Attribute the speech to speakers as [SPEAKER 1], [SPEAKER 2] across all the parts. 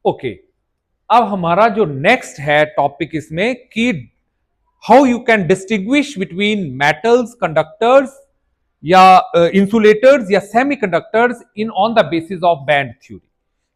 [SPEAKER 1] Okay, अब हमारा जो नेक्स्ट है टॉपिक इसमें कि how you can distinguish between metals, conductors या इंसुलेटर्स या semiconductors in on the basis of band theory,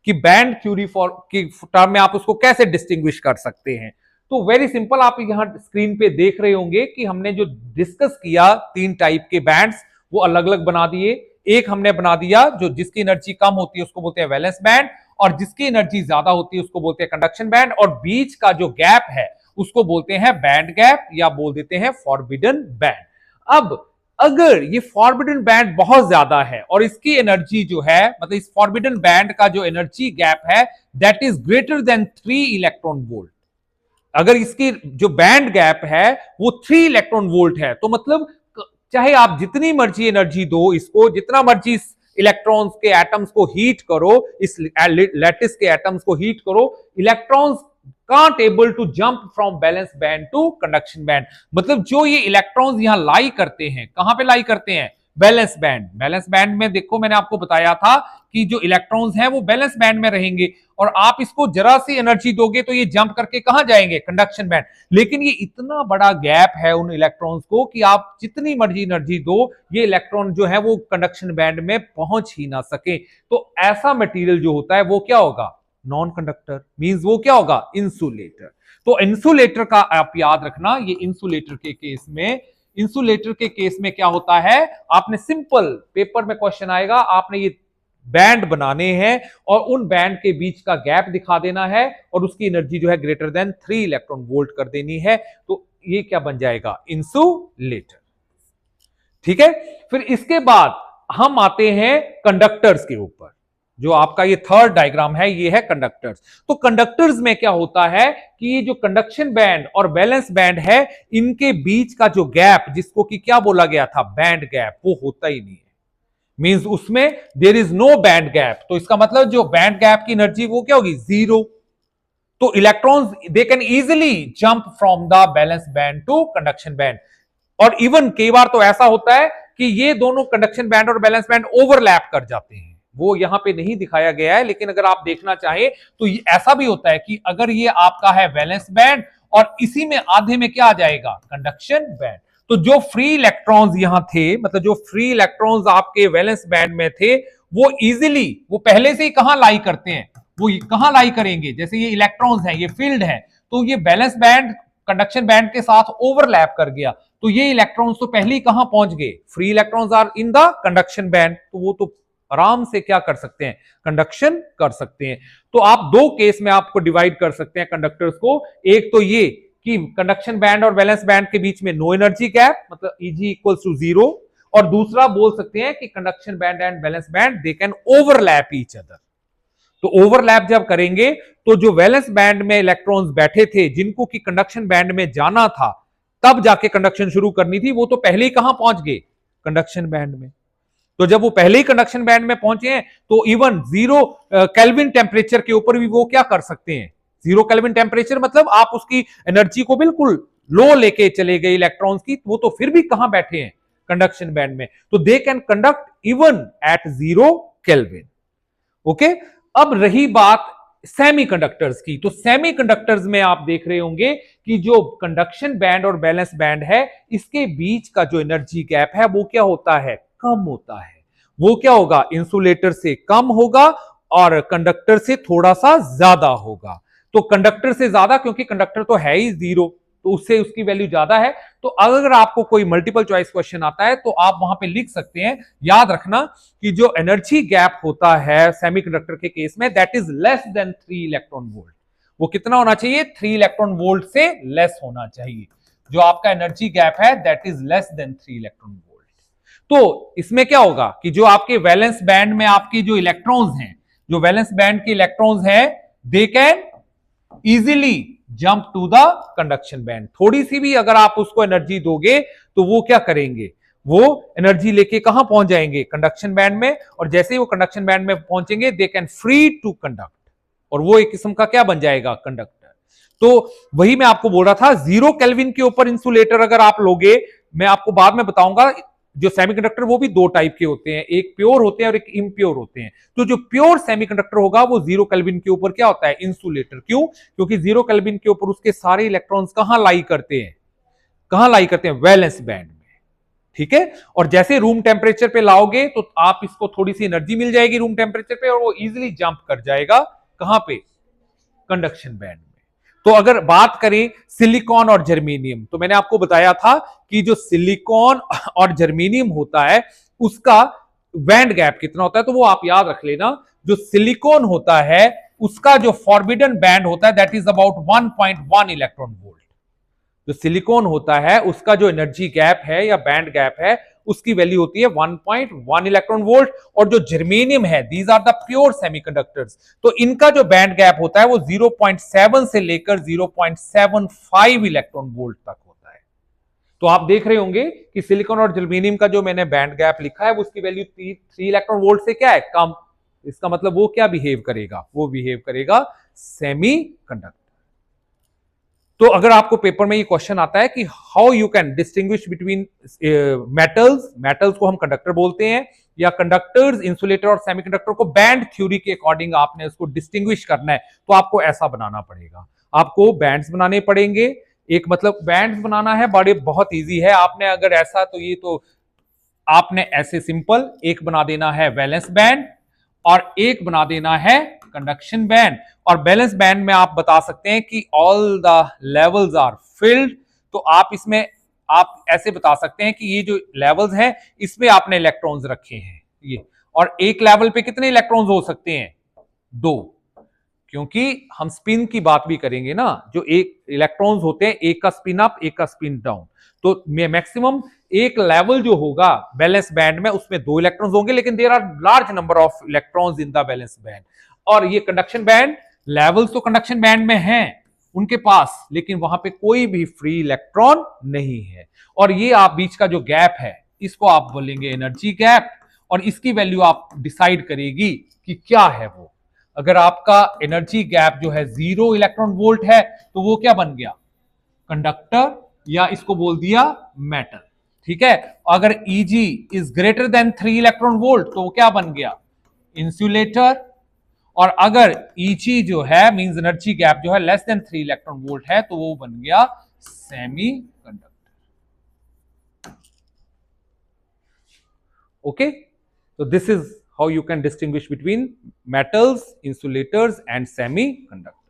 [SPEAKER 1] कि बैंड थ्योरी फॉर की टर्म में आप उसको कैसे डिस्टिंग्विश कर सकते हैं। तो वेरी सिंपल, आप यहां स्क्रीन पे देख रहे होंगे कि हमने जो डिस्कस किया तीन टाइप के बैंड्स वो अलग अलग बना दिए। एक हमने बना दिया जो जिसकी एनर्जी कम होती है उसको बोलते हैं वैलेंस बैंड, और जिसकी एनर्जी ज्यादा होती है उसको बोलते हैं कंडक्शन बैंड, और बीच का जो गैप है उसको बोलते हैं बैंड गैप या बोल देते हैं फॉरबिडन बैंड। अब अगर ये फॉरबिडन बैंड बहुत ज्यादा है और इसकी एनर्जी जो है, मतलब इस फॉरबिडन बैंड का जो एनर्जी गैप है that is greater than 3 electron volt, अगर इसकी जो बैंड गैप है वो 3 इलेक्ट्रॉन वोल्ट है, तो मतलब चाहे आप जितनी मर्जी एनर्जी दो इसको, जितना मर्जी इलेक्ट्रॉन्स के एटम्स को हीट करो, इस लैटिस के एटम्स को हीट करो, electrons can't able to jump from valence band to conduction band. मतलब जो ये इलेक्ट्रॉन्स यहां लाई करते हैं, कहां पे लाई करते हैं? Balance band. बैलेंस बैंड में देखो मैंने आपको बताया था कि जो इलेक्ट्रॉन्स हैं वो बैलेंस बैंड में रहेंगे, और आप इसको जरा सी एनर्जी दोगे तो ये जंप करके कहां जाएंगे? Conduction band. लेकिन ये इतना बड़ा गैप है उन इलेक्ट्रॉन्स को कि आप जितनी मर्जी एनर्जी दो, ये इलेक्ट्रॉन जो है वो कंडक्शन बैंड में पहुंच ही ना सके। तो ऐसा मटेरियल जो होता है वो क्या होगा? Non conductor. मींस वो क्या होगा? इंसुलेटर। तो इंसुलेटर का आप याद रखना, ये इंसुलेटर के केस में क्या होता है, आपने सिंपल पेपर में क्वेश्चन आएगा, आपने ये बैंड बनाने हैं और उन बैंड के बीच का गैप दिखा देना है और उसकी एनर्जी जो है ग्रेटर देन 3 इलेक्ट्रॉन वोल्ट कर देनी है, तो ये क्या बन जाएगा? इंसुलेटर। ठीक है, फिर इसके बाद हम आते हैं कंडक्टर्स के ऊपर। जो आपका ये थर्ड डायग्राम है ये है कंडक्टर्स। तो कंडक्टर्स में क्या होता है कि ये जो कंडक्शन बैंड और बैलेंस बैंड है इनके बीच का जो गैप, जिसको कि क्या बोला गया था? बैंड गैप, वो होता ही नहीं है। मींस उसमें there is no band gap. तो इसका मतलब जो बैंड गैप की एनर्जी वो क्या होगी? जीरो। तो electrons they can easily jump from the valence band to conduction band. और इवन कई बार तो ऐसा होता है कि ये दोनों कंडक्शन बैंड और बैलेंस बैंड ओवरलैप कर जाते हैं, वो यहां पे नहीं दिखाया गया है, लेकिन अगर आप देखना चाहें तो ऐसा भी होता है कि अगर ये आपका है वैलेंस बैंड और इसी में आधे में क्या आ जाएगा? Conduction band. तो जो फ्री इलेक्ट्रॉन्स यहां थे, मतलब जो फ्री इलेक्ट्रॉन्स आपके वैलेंस बैंड में थे, वो इजिली वो पहले से ही कहां लाई करते हैं? वो कहां लाई करेंगे? जैसे ये इलेक्ट्रॉन्स है, ये फील्ड है, तो ये बैलेंस बैंड कंडक्शन बैंड के साथ ओवरलैप कर गया, तो ये इलेक्ट्रॉन्स तो पहले ही कहां पहुंच गए? Free electrons are in the conduction band, तो वो तो आराम से क्या कर सकते हैं? कंडक्शन कर सकते हैं। तो आप दो केस में आपको डिवाइड कर सकते हैं कंडक्टर्स को। एक तो ये कि कंडक्शन बैंड और बैलेंस बैंड के बीच में नो एनर्जी गैप, मतलब Eg इक्वल्स टू 0, और दूसरा बोल सकते हैं कि conduction band and balance band they can overlap each other. तो ओवरलैप जब करेंगे तो जो वैलेंस बैंड में इलेक्ट्रॉन्स बैठे थे जिनको कि कंडक्शन बैंड में जाना था, तब जाके कंडक्शन शुरू करनी थी, वो तो पहले ही कहां पहुंच गए? कंडक्शन बैंड में। तो जब वो पहले ही कंडक्शन बैंड में पहुंचे हैं तो इवन 0 केल्विन टेम्परेचर के ऊपर भी वो क्या कर सकते हैं? 0 केल्विन टेम्परेचर मतलब आप उसकी एनर्जी को बिल्कुल लो लेके चले गए इलेक्ट्रॉन्स की, वो तो फिर भी कहां बैठे हैं? कंडक्शन बैंड में। तो they can conduct even at 0 kelvin. Okay, अब रही बात सेमीकंडक्टर्स की। तो सेमीकंडक्टर्स में आप देख रहे होंगे कि जो कंडक्शन बैंड और बैलेंस बैंड है इसके बीच का जो एनर्जी गैप है वो क्या होता है? कम होता है। वो क्या होगा? इंसुलेटर से कम होगा और कंडक्टर से थोड़ा सा ज्यादा होगा। तो कंडक्टर से ज्यादा, क्योंकि कंडक्टर तो है ही 0, तो उससे उसकी वैल्यू ज्यादा है। तो अगर आपको कोई मल्टीपल चॉइस क्वेश्चन आता है तो आप वहां पे लिख सकते हैं, याद रखना कि जो एनर्जी गैप होता है सेमीकंडक्टर के केस में that is less than 3 electron volt. वो कितना होना चाहिए? 3 इलेक्ट्रॉन वोल्ट से लेस होना चाहिए। जो आपका एनर्जी गैप है that is less than 3 electron volt. तो इसमें क्या होगा कि जो आपके वैलेंस बैंड में आपके जो इलेक्ट्रॉन्स हैं, जो वैलेंस बैंड के इलेक्ट्रॉन्स हैं, they can easily jump to the conduction band. थोड़ी सी भी अगर आप उसको एनर्जी दोगे तो वो क्या करेंगे? वो एनर्जी लेके कहां पहुंच जाएंगे? कंडक्शन बैंड में। और जैसे ही वो कंडक्शन बैंड में पहुंचेंगे they can free to conduct, और वो एक किस्म का क्या बन जाएगा? कंडक्टर। तो वही मैं आपको बोल रहा था, 0 केल्विन के ऊपर इंसुलेटर अगर आप लोगे, मैं आपको बाद में बताऊंगा, जो सेमीकंडक्टर वो भी दो टाइप के होते हैं, एक प्योर होते हैं और एक इम्प्योर होते हैं। तो जो प्योर सेमीकंडक्टर होगा वो 0 केल्विन के ऊपर क्या होता है, इंसुलेटर। क्यों? क्योंकि 0 केल्विन के ऊपर उसके सारे इलेक्ट्रॉन्स कहां लाई करते हैं, कहां लाई करते हैं, वैलेंस बैंड में। ठीक है, और जैसे रूम टेम्परेचर पे लाओगे तो आप इसको थोड़ी सी एनर्जी मिल जाएगी रूम टेम्परेचर पे, और वो इजीली जंप कर जाएगा कहां पे, कंडक्शन बैंड में। तो अगर बात करें सिलिकॉन और जर्मेनियम, तो मैंने आपको बताया था कि जो सिलिकॉन और जर्मेनियम होता है उसका बैंड गैप कितना होता है, तो वो आप याद रख लेना। जो सिलिकॉन होता है उसका जो फॉरबिडन बैंड होता है that is about 1.1 electron volt. जो सिलिकॉन होता है उसका जो एनर्जी गैप है या बैंड गैप है उसकी वैल्यू होती है 1.1 इलेक्ट्रॉन वोल्ट। और जो जर्मेनियम है, these are the pure semiconductors, तो इनका जो बैंड गैप होता है वो 0.7 से लेकर 0.75 इलेक्ट्रॉन वोल्ट तक होता है। तो आप देख रहे होंगे कि सिलिकॉन और जर्मेनियम का जो मैंने बैंड गैप लिखा है वो उसकी वैल्यू 3 इलेक्ट्रॉन वोल्ट से क्या है, कम। इसका मतलब वो क्या बिहेव करेगा, वो बिहेव करेगा सेमीकंडक्टर। तो अगर आपको पेपर में ये क्वेश्चन आता है कि how you can distinguish between metals को हम कंडक्टर बोलते हैं, या कंडक्टर्स, इंसुलेटर और सेमीकंडक्टर को बैंड थ्योरी के अकॉर्डिंग आपने उसको डिस्टिंग्विश करना है, तो आपको ऐसा बनाना पड़ेगा। आपको बैंड्स बनाने पड़ेंगे। एक मतलब बैंड्स बनाना है बड़े बहुत इजी है। आपने अगर ऐसा, तो ये तो आपने ऐसे सिंपल एक बना देना है वैलेंस बैंड और एक बना देना है कंडक्शन बैंड। और बैलेंस बैंड में आप बता सकते हैं कि all the levels are filled. तो आप इसमें आप ऐसे बता सकते हैं कि ये जो लेवल्स हैं इसमें आपने इलेक्ट्रॉन्स रखे हैं ये, और एक लेवल पे कितने इलेक्ट्रॉन्स हो सकते हैं, 2, क्योंकि हम स्पिन की बात भी करेंगे ना। जो एक इलेक्ट्रॉन्स होते हैं, एक का स्पिन अप एक का स्पिन डाउन, तो मैक्सिमम एक लेवल जो होगा बैलेंस बैंड में उसमें 2 इलेक्ट्रॉन्स होंगे, लेकिन there are large number of electrons in the valence band. और ये कंडक्शन बैंड, लेवल्स तो कंडक्शन बैंड में हैं उनके पास, लेकिन वहां पे कोई भी फ्री इलेक्ट्रॉन नहीं है। और ये आप बीच का जो गैप है इसको आप बोलेंगे एनर्जी गैप, और इसकी वैल्यू आप डिसाइड करेगी कि क्या है वो। अगर आपका एनर्जी गैप जो है 0 इलेक्ट्रॉन वोल्ट है तो वो क्या बन गया, कंडक्टर, या इसको बोल दिया मेटल। ठीक है, अगर Eg is greater than 3 electron volt तो वो क्या बन गया, इंसुलेटर। और अगर Eg जो है मींस एनर्जी गैप जो है लेस देन 3 इलेक्ट्रॉन वोल्ट है तो वो बन गया semi conductor. Okay, so this is how you can distinguish between metals, insulators and semiconductors.